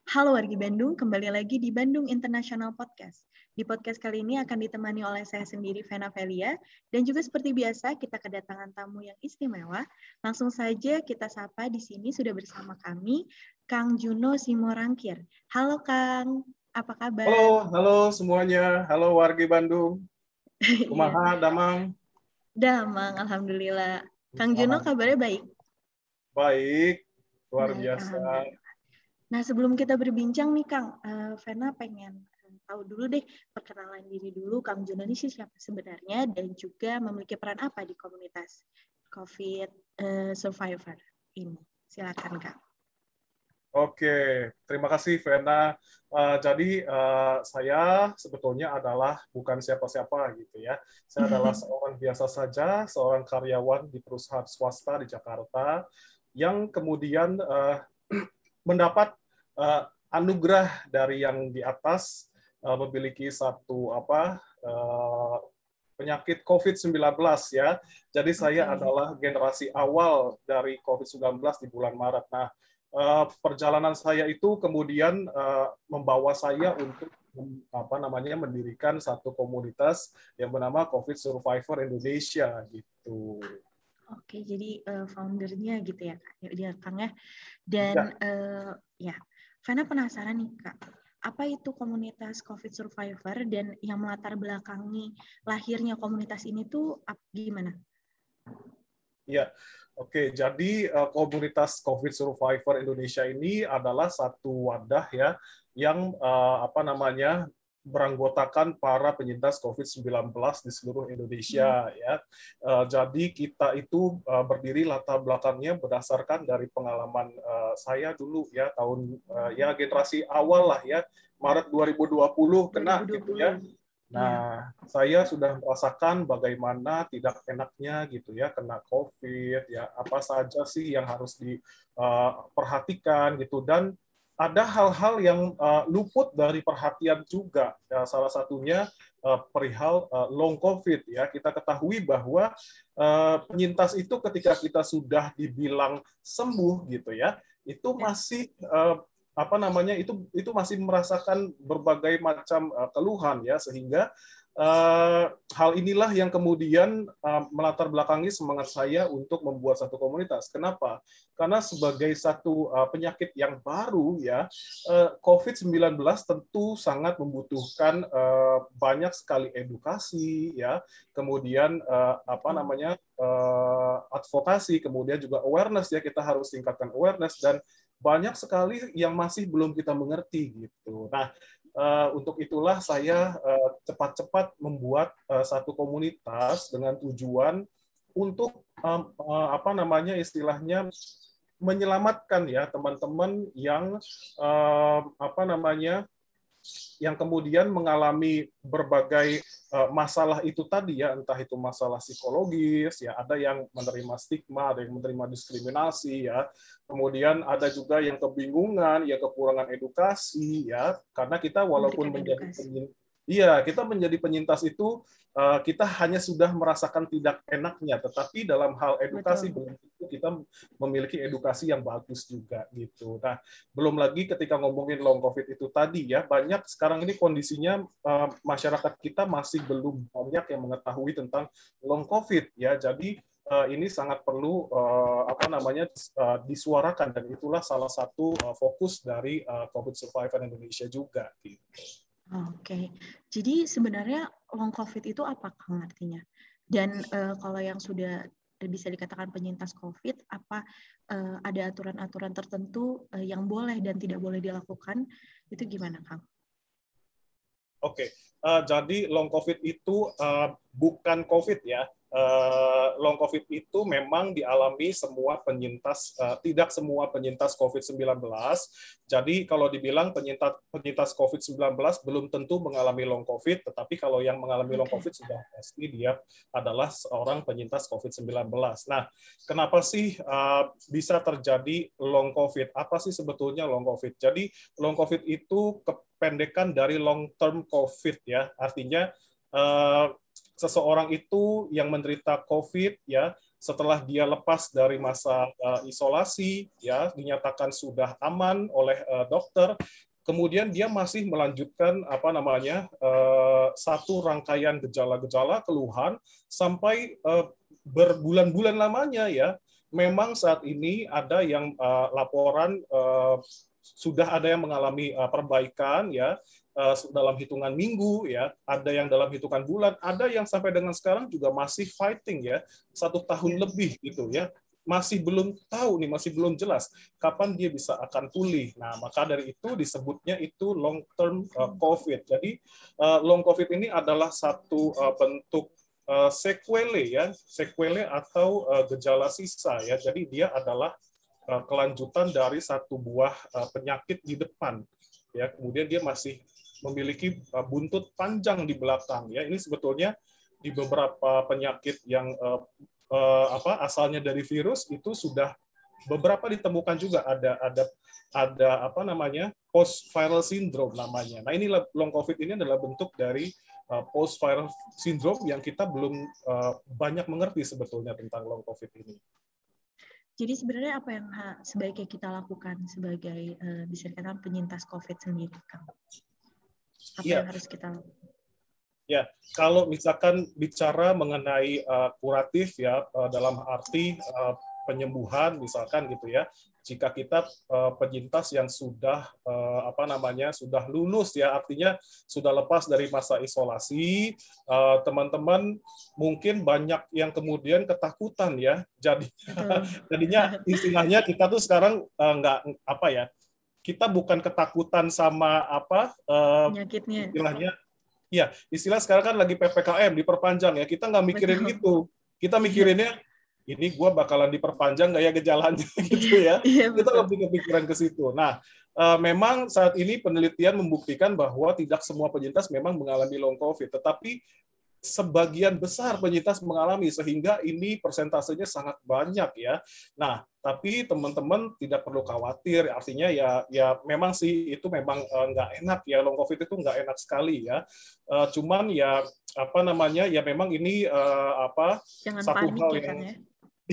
Halo wargi Bandung, kembali lagi di Bandung International Podcast. Di podcast kali ini akan ditemani oleh saya sendiri, Vena Velia, dan juga seperti biasa kita kedatangan tamu yang istimewa. Langsung saja kita sapa di sini sudah bersama kami, Kang Juno Simorangkir. Halo Kang, apa kabar? Halo semuanya. Halo wargi Bandung. Iya, Kumaha, Damang? Damang, Alhamdulillah. Kang Juno kabarnya baik? Baik, luar Baik, biasa. Alhamdulillah. Nah, sebelum kita berbincang nih, Kang, Vena pengen tahu dulu deh, perkenalan diri dulu, Kang Juno ini siapa sebenarnya dan juga memiliki peran apa di komunitas COVID Survivor ini. Silakan, Kang. Oke, terima kasih Vena. Saya sebetulnya adalah bukan siapa-siapa gitu ya. Saya adalah seorang biasa saja, seorang karyawan di perusahaan swasta di Jakarta yang kemudian mendapat anugerah dari yang di atas, memiliki satu penyakit COVID-19 ya. Jadi saya adalah generasi awal dari COVID-19 di bulan Maret. Nah, perjalanan saya itu kemudian membawa saya untuk mendirikan satu komunitas yang bernama COVID Survivor Indonesia gitu. Oke, jadi foundernya gitu ya, Kang ya. Dan ya, Vena penasaran nih, Kak. Apa itu komunitas COVID Survivor dan yang melatar belakangi lahirnya komunitas ini tuh gimana? Ya, oke. Jadi komunitas COVID Survivor Indonesia ini adalah satu wadah ya yang beranggotakan para penyintas COVID-19 di seluruh Indonesia ya. Jadi kita itu berdiri latar belakangnya berdasarkan dari pengalaman saya dulu ya tahun generasi awal lah ya Maret 2020 kena 2020. gitu ya. Nah, saya sudah merasakan bagaimana tidak enaknya gitu ya kena COVID, ya apa saja sih yang harus diperhatikan gitu, dan ada hal-hal yang luput dari perhatian juga. Ya, salah satunya perihal long COVID ya. Kita ketahui bahwa penyintas itu ketika kita sudah dibilang sembuh gitu ya, itu masih itu masih merasakan berbagai macam keluhan ya, sehingga hal inilah yang kemudian melatar belakangi semangat saya untuk membuat satu komunitas. Kenapa? Karena sebagai satu penyakit yang baru ya, COVID-19 tentu sangat membutuhkan banyak sekali edukasi ya, kemudian advokasi, kemudian juga awareness ya, kita harus tingkatkan awareness, dan banyak sekali yang masih belum kita mengerti gitu. Nah, untuk itulah saya cepat-cepat membuat satu komunitas dengan tujuan untuk istilahnya menyelamatkan ya teman-teman yang yang kemudian mengalami berbagai masalah itu tadi ya, entah itu masalah psikologis ya, ada yang menerima stigma, ada yang menerima diskriminasi ya, kemudian ada juga yang kebingungan ya, kekurangan edukasi ya, karena kita walaupun kita menjadi penyintas itu, kita hanya sudah merasakan tidak enaknya, tetapi dalam hal edukasi belum tentu kita memiliki edukasi yang bagus juga gitu. Nah, belum lagi ketika ngomongin long COVID itu tadi ya, banyak sekarang ini kondisinya masyarakat kita masih belum banyak yang mengetahui tentang long COVID ya. Jadi ini sangat perlu disuarakan, dan itulah salah satu fokus dari COVID Survivor Indonesia juga gitu. Oke, jadi sebenarnya long COVID itu apa Kang artinya? Dan kalau yang sudah bisa dikatakan penyintas COVID, apa ada aturan-aturan tertentu yang boleh dan tidak boleh dilakukan? Itu gimana Kang? Oke, jadi long COVID itu bukan COVID ya. Long COVID itu memang dialami semua penyintas, tidak semua penyintas COVID-19. Jadi kalau dibilang penyintas COVID-19 belum tentu mengalami long COVID, tetapi kalau yang mengalami long COVID sudah pasti dia adalah seorang penyintas COVID-19. Nah, kenapa sih bisa terjadi long COVID? Apa sih sebetulnya long COVID? Jadi long COVID itu kependekan dari long term COVID ya, artinya seseorang itu yang menderita COVID ya setelah dia lepas dari masa isolasi, ya dinyatakan sudah aman oleh dokter, kemudian dia masih melanjutkan satu rangkaian gejala-gejala keluhan sampai berbulan-bulan lamanya ya. Memang saat ini ada yang laporan sudah ada yang mengalami perbaikan ya dalam hitungan minggu ya, ada yang dalam hitungan bulan, ada yang sampai dengan sekarang juga masih fighting ya, 1 tahun lebih gitu ya, masih belum tahu nih, masih belum jelas kapan dia bisa akan pulih. Nah, maka dari itu disebutnya itu long term COVID. Jadi long COVID ini adalah satu bentuk sequelae atau gejala sisa ya. Jadi dia adalah kelanjutan dari satu buah penyakit di depan ya, kemudian dia masih memiliki buntut panjang di belakang ya. Ini sebetulnya di beberapa penyakit yang asalnya dari virus itu sudah beberapa ditemukan juga ada post viral syndrome namanya. Nah, ini long COVID ini adalah bentuk dari post viral syndrome yang kita belum banyak mengerti sebetulnya tentang long COVID ini. Jadi sebenarnya apa yang sebaiknya kita lakukan sebagai bisa dikatakan penyintas COVID sendiri, Kang? Apa yang harus kita lakukan? Ya, kalau misalkan bicara mengenai kuratif ya, dalam arti penyembuhan misalkan gitu ya, jika kita penyintas yang sudah sudah lulus ya, artinya sudah lepas dari masa isolasi, teman-teman mungkin banyak yang kemudian ketakutan ya, jadinya istilahnya kita tuh sekarang kita bukan ketakutan sama penyakitnya, istilahnya. Ya, istilah sekarang kan lagi PPKM diperpanjang ya. Kita nggak mikirin itu. Kita mikirinnya ini gue bakalan diperpanjang nggak ya gejalanya gitu ya. Kita lebih kepikiran ke situ. Nah, memang saat ini penelitian membuktikan bahwa tidak semua penyintas memang mengalami long COVID, tetapi sebagian besar penyintas mengalami, sehingga ini persentasenya sangat banyak ya. Nah, tapi teman-teman tidak perlu khawatir, artinya ya memang sih itu memang nggak enak ya, long COVID itu nggak enak sekali ya. Cuman ya ya memang ini satu hal yang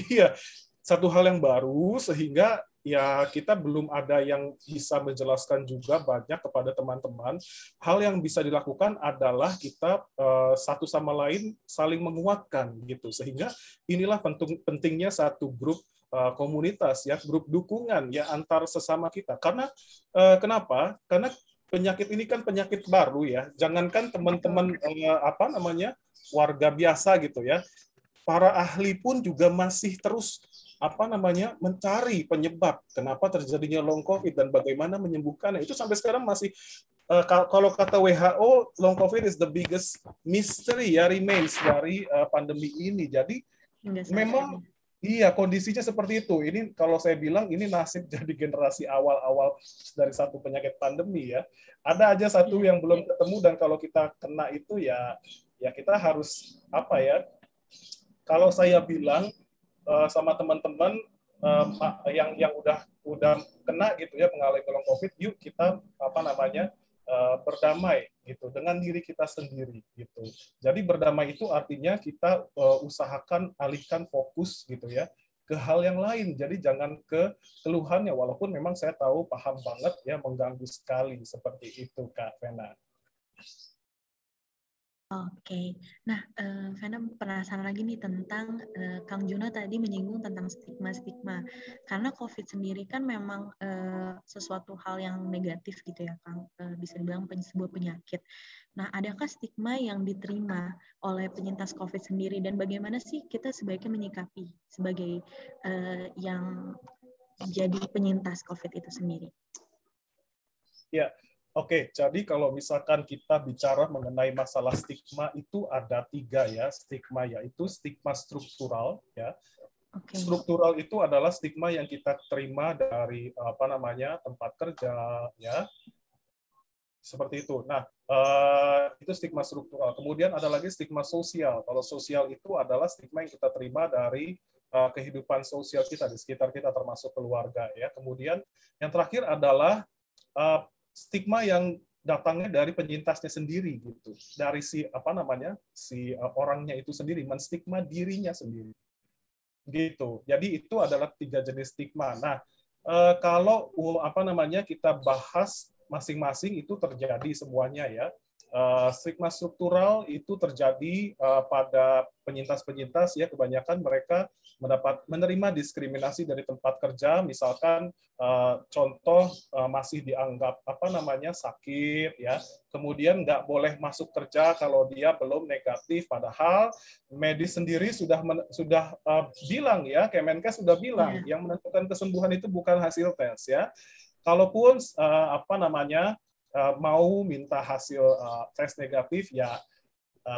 iya, satu hal yang baru, sehingga ya kita belum ada yang bisa menjelaskan juga banyak kepada teman-teman. Hal yang bisa dilakukan adalah kita satu sama lain saling menguatkan gitu, sehingga inilah pentingnya satu grup komunitas ya, grup dukungan ya antar sesama kita. Karena kenapa? Karena penyakit ini kan penyakit baru ya. Jangankan teman-teman warga biasa gitu ya, para ahli pun juga masih terus mencari penyebab kenapa terjadinya long COVID dan bagaimana menyembuhkannya. Itu sampai sekarang masih kalau kata WHO, long COVID is the biggest mystery ya, remains dari pandemi ini. Jadi memang iya kondisinya seperti itu. Ini kalau saya bilang ini nasib jadi generasi awal-awal dari satu penyakit pandemi ya. Ada aja satu yang belum ketemu, dan kalau kita kena itu ya kita harus kalau saya bilang sama teman-teman yang udah kena gitu ya, mengalami long COVID, yuk kita berdamai gitu dengan diri kita sendiri gitu. Jadi berdamai itu artinya kita usahakan alihkan fokus gitu ya ke hal yang lain. Jadi jangan ke keluhannya, walaupun memang saya tahu paham banget ya, mengganggu sekali seperti itu Kak Vena. Oke, nah Vena penasaran lagi nih tentang Kang Juno tadi menyinggung tentang stigma-stigma, karena COVID sendiri kan memang sesuatu hal yang negatif gitu ya Kang, bisa dibilang sebuah penyakit. Nah, adakah stigma yang diterima oleh penyintas COVID sendiri, dan bagaimana sih kita sebaiknya menyikapi sebagai yang jadi penyintas COVID itu sendiri? Ya. Oke, jadi kalau misalkan kita bicara mengenai masalah stigma, itu ada 3 ya stigma, yaitu stigma struktural ya. Okay. Struktural itu adalah stigma yang kita terima dari tempat kerja ya, seperti itu. Nah, itu stigma struktural. Kemudian ada lagi stigma sosial. Kalau sosial itu adalah stigma yang kita terima dari kehidupan sosial kita di sekitar kita, termasuk keluarga ya. Kemudian yang terakhir adalah stigma yang datangnya dari penyintasnya sendiri gitu, dari si orangnya itu sendiri, menstigma dirinya sendiri. gitu. Jadi itu adalah 3 jenis stigma. Nah, kalau kita bahas masing-masing itu terjadi semuanya ya. Stigma struktural itu terjadi pada penyintas-penyintas ya, kebanyakan mereka menerima diskriminasi dari tempat kerja, misalkan contoh masih dianggap sakit ya, kemudian nggak boleh masuk kerja kalau dia belum negatif, padahal medis sendiri sudah bilang ya, Kemenkes sudah bilang yang menentukan kesembuhan itu bukan hasil tes ya. Kalaupun mau minta hasil tes negatif ya,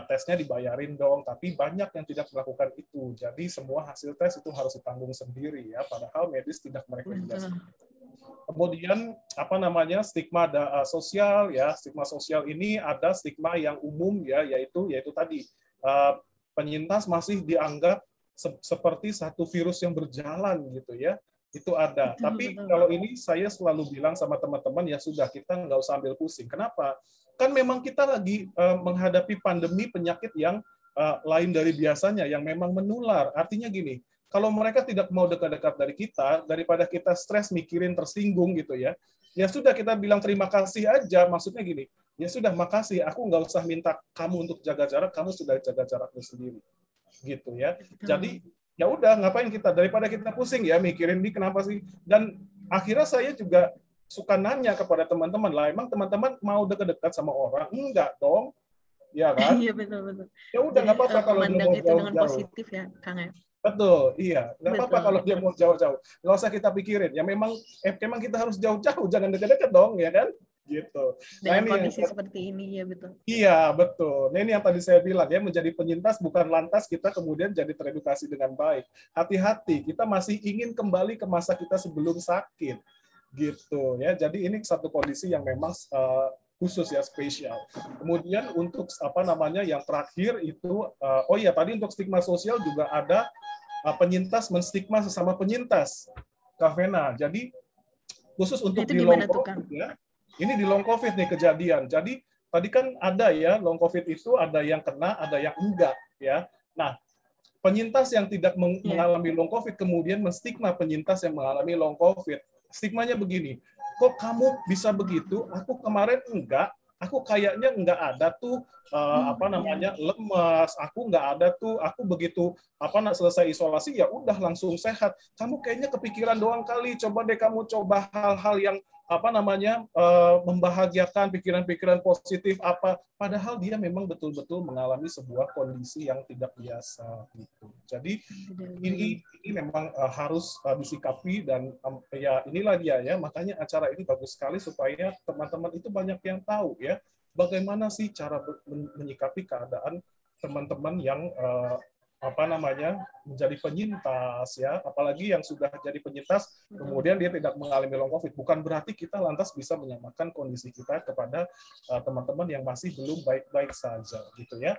tesnya dibayarin dong, tapi banyak yang tidak melakukan itu. Jadi semua hasil tes itu harus ditanggung sendiri ya, padahal medis tidak merekomendasikan. Kemudian stigma sosial ya, stigma sosial ini ada stigma yang umum ya, yaitu tadi penyintas masih dianggap seperti satu virus yang berjalan gitu ya. Itu ada. Tapi kalau ini saya selalu bilang sama teman-teman, ya sudah, kita nggak usah ambil pusing. Kenapa? Kan memang kita lagi menghadapi pandemi penyakit yang lain dari biasanya, yang memang menular. Artinya gini, kalau mereka tidak mau dekat-dekat dari kita, daripada kita stres mikirin tersinggung gitu ya, ya sudah kita bilang terima kasih aja. Maksudnya gini, ya sudah, makasih, aku nggak usah minta kamu untuk jaga jarak, kamu sudah jaga jarakmu sendiri. Gitu ya. Jadi ya udah, ngapain kita, daripada kita pusing ya mikirin ini kenapa sih. Dan akhirnya saya juga suka nanya kepada teman-teman lah, emang teman-teman mau dekat-dekat sama orang? Enggak dong, ya kan? Iya, betul. Ya udah, nggak apa-apa kalau dia mau itu dengan jauh-jauh. positif ya, Kang ya. Betul, iya, nggak apa-apa kalau dia mau jauh-jauh, nggak usah kita pikirin. Ya memang kita harus jauh-jauh, jangan dekat-dekat dong, ya kan? Gitu. Dengan kondisi seperti ini, ya betul. Iya, betul. Nah, ini yang tadi saya bilang ya, menjadi penyintas bukan lantas kita kemudian jadi teredukasi dengan baik. Hati-hati, kita masih ingin kembali ke masa kita sebelum sakit. Gitu ya. Jadi ini satu kondisi yang memang khusus ya, spesial. Kemudian untuk yang terakhir itu tadi untuk stigma sosial juga ada penyintas menstigma sesama penyintas. Kak Vena. Jadi khusus untuk di long COVID ya. Ini di long COVID nih kejadian. Jadi tadi kan ada ya, long COVID itu ada yang kena, ada yang enggak ya. Nah, penyintas yang tidak mengalami long COVID kemudian menstigma penyintas yang mengalami long COVID. Stigmanya begini, kok kamu bisa begitu? Aku kemarin enggak, aku kayaknya enggak ada tuh lemas, aku enggak ada tuh, aku begitu selesai isolasi ya udah langsung sehat. Kamu kayaknya kepikiran doang kali, coba deh kamu coba hal-hal yang membahagiakan, pikiran-pikiran positif padahal dia memang betul-betul mengalami sebuah kondisi yang tidak biasa gitu. Jadi ini memang harus disikapi, dan ya inilah dia ya, makanya acara ini bagus sekali supaya teman-teman itu banyak yang tahu ya bagaimana sih cara menyikapi keadaan teman-teman yang menjadi penyintas ya, apalagi yang sudah jadi penyintas kemudian dia tidak mengalami long COVID. Bukan berarti kita lantas bisa menyamakan kondisi kita kepada teman-teman yang masih belum baik-baik saja gitu ya.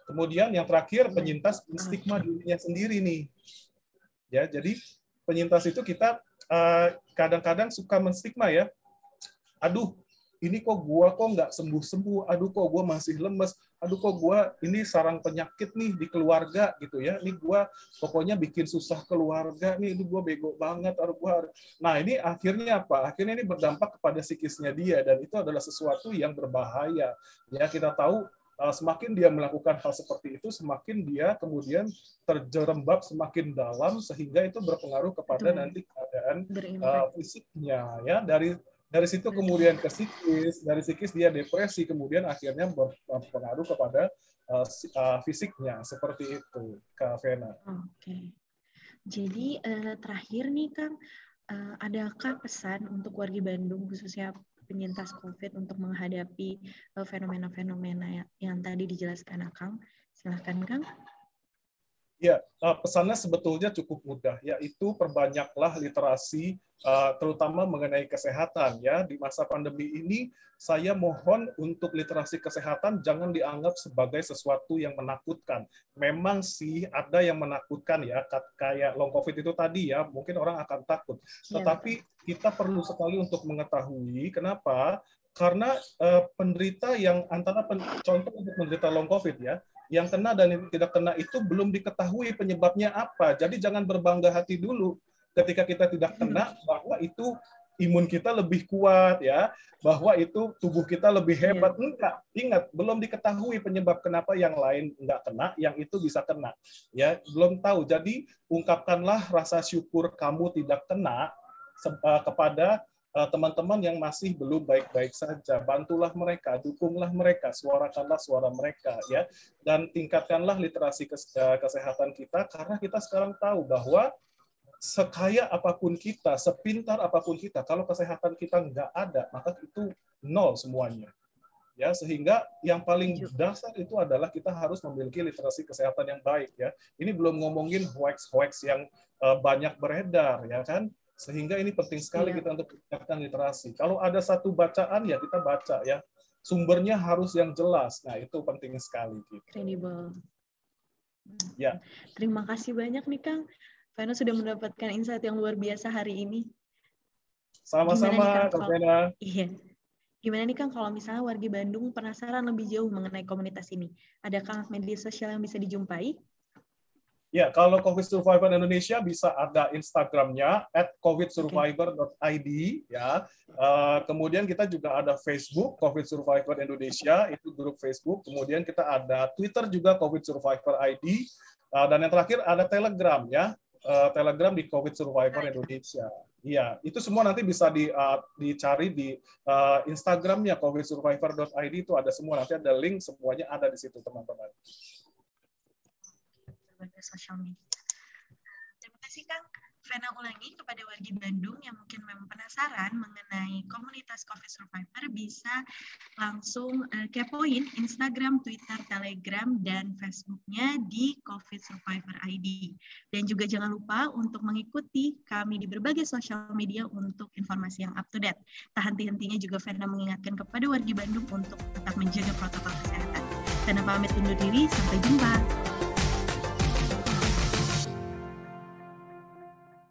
Kemudian yang terakhir, penyintas stigma dirinya sendiri nih. Ya, jadi penyintas itu kita kadang-kadang suka menstigma ya. Aduh, ini kok gua nggak sembuh-sembuh, aduh kok gua masih lemes, aduh kok gua ini sarang penyakit nih di keluarga gitu ya, ini gua pokoknya bikin susah keluarga nih, itu gua bego banget, nah ini akhirnya apa? Akhirnya ini berdampak kepada psikisnya dia, dan itu adalah sesuatu yang berbahaya. Ya, kita tahu semakin dia melakukan hal seperti itu, semakin dia kemudian terjerembab semakin dalam, sehingga itu berpengaruh kepada nanti keadaan fisiknya ya. Dari situ kemudian ke psikis, dari psikis dia depresi, kemudian akhirnya berpengaruh kepada fisiknya, seperti itu, Kak Vena. Oke. Jadi terakhir nih Kang, adakah pesan untuk warga Bandung khususnya penyintas COVID untuk menghadapi fenomena-fenomena yang tadi dijelaskan Kang? Silahkan Kang. Ya, pesannya sebetulnya cukup mudah, yaitu perbanyaklah literasi, terutama mengenai kesehatan. Ya, di masa pandemi ini, saya mohon untuk literasi kesehatan jangan dianggap sebagai sesuatu yang menakutkan. Memang sih ada yang menakutkan ya, kayak long COVID itu tadi ya, mungkin orang akan takut. Tetapi kita perlu sekali untuk mengetahui kenapa. Karena penderita yang contoh untuk penderita long COVID ya, Yang kena dan yang tidak kena itu belum diketahui penyebabnya apa. Jadi jangan berbangga hati dulu ketika kita tidak kena bahwa itu imun kita lebih kuat ya, bahwa itu tubuh kita lebih hebat. Enggak, ingat belum diketahui penyebab kenapa yang lain enggak kena, yang itu bisa kena. Ya, belum tahu. Jadi ungkapkanlah rasa syukur kamu tidak kena kepada teman-teman yang masih belum baik-baik saja. Bantulah mereka, dukunglah mereka, suarakanlah suara mereka ya, dan tingkatkanlah literasi kesehatan kita, karena kita sekarang tahu bahwa sekaya apapun kita, sepintar apapun kita, kalau kesehatan kita nggak ada, maka itu nol semuanya. Ya, sehingga yang paling dasar itu adalah kita harus memiliki literasi kesehatan yang baik ya. Ini belum ngomongin hoax-hoax yang banyak beredar ya kan. Sehingga ini penting sekali kita untuk meningkatkan literasi. Kalau ada satu bacaan ya kita baca ya. Sumbernya harus yang jelas. Nah, itu penting sekali gitu. Kredibel. Ya. Terima kasih banyak nih Kang. Vena sudah mendapatkan insight yang luar biasa hari ini. Sama-sama, Kak Vena. Iya. Gimana nih Kang kalau misalnya warga Bandung penasaran lebih jauh mengenai komunitas ini? Adakah media sosial yang bisa dijumpai? Ya, kalau COVID Survivor Indonesia bisa ada Instagramnya @covidsurvivor.id ya. Kemudian kita juga ada Facebook COVID Survivor Indonesia, itu grup Facebook. Kemudian kita ada Twitter juga COVID Survivor ID. Dan yang terakhir ada Telegram ya. Telegram di COVID Survivor Indonesia. Iya, itu semua nanti bisa dicari di Instagramnya covidsurvivor.id, itu ada semua, nanti ada link, semuanya ada di situ teman-teman. Sosial media. Terima kasih Kang. Vena ulangi kepada warga Bandung yang mungkin memang penasaran mengenai komunitas COVID Survivor, bisa langsung kepoin Instagram, Twitter, Telegram, dan Facebook-nya di COVID Survivor ID. Dan juga jangan lupa untuk mengikuti kami di berbagai sosial media untuk informasi yang up to date. Tak henti-hentinya juga Vena mengingatkan kepada warga Bandung untuk tetap menjaga protokol kesehatan. Vena pamit undur diri, sampai jumpa.